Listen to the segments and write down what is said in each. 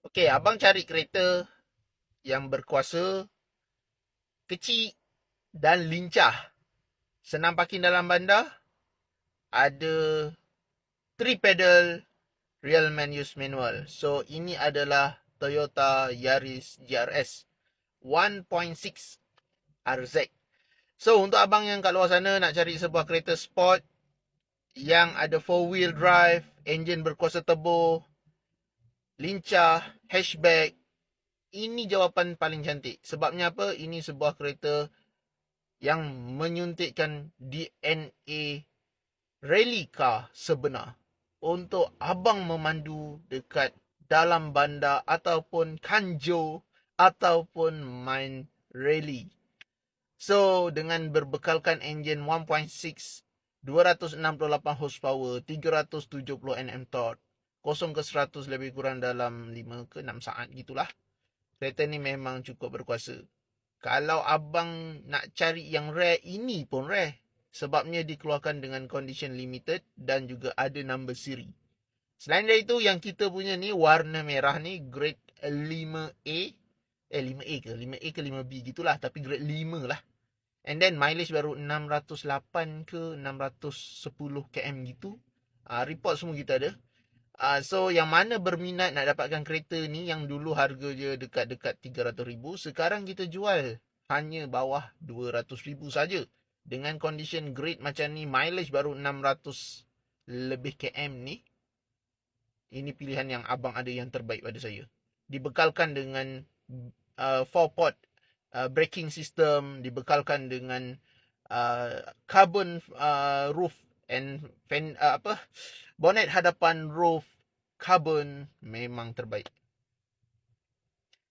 Okey, abang cari kereta yang berkuasa, kecil dan lincah. Senang parking dalam bandar, ada 3 pedal, real man use manual. So, ini adalah Toyota Yaris GRS 1.6 RZ. So, untuk abang yang kat luar sana nak cari sebuah kereta sport yang ada 4 wheel drive, enjin berkuasa turbo, lincah, hatchback, ini jawapan paling cantik. Sebabnya apa? Ini sebuah kereta yang menyuntikkan DNA rally car sebenar untuk abang memandu dekat dalam bandar ataupun kanjo ataupun main rally. So, dengan berbekalkan enjin 1.6, 268 horsepower, 370 Nm torque, 0 ke 100 lebih kurang dalam 5 ke 6 saat gitulah. Kereta ni memang cukup berkuasa. Kalau abang nak cari yang rare, ini pun rare. Sebabnya dikeluarkan dengan condition limited dan juga ada number siri. Selain dari itu, yang kita punya ni warna merah ni grade 5A. 5A ke? 5A ke 5B gitulah. Tapi grade 5 lah. And then mileage baru 608 ke 610 km gitu. Report semua kita ada. So yang mana berminat nak dapatkan kereta ni yang dulu harga je dekat-dekat 300,000, sekarang kita jual hanya bawah 200,000 saja. Dengan condition grade macam ni, mileage baru 600 lebih km ni, ini pilihan yang abang ada yang terbaik pada saya. Dibekalkan dengan 4-port braking system, dibekalkan dengan carbon roof and bonnet hadapan roof carbon, memang terbaik.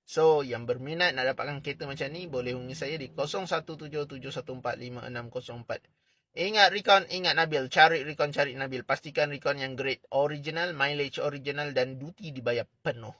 So, yang berminat nak dapatkan kereta macam ni, boleh hubungi saya di 0177145604. Ingat Recon, ingat Nabil. Cari Recon, cari Nabil. Pastikan Recon yang grade original, mileage original dan duty dibayar penuh.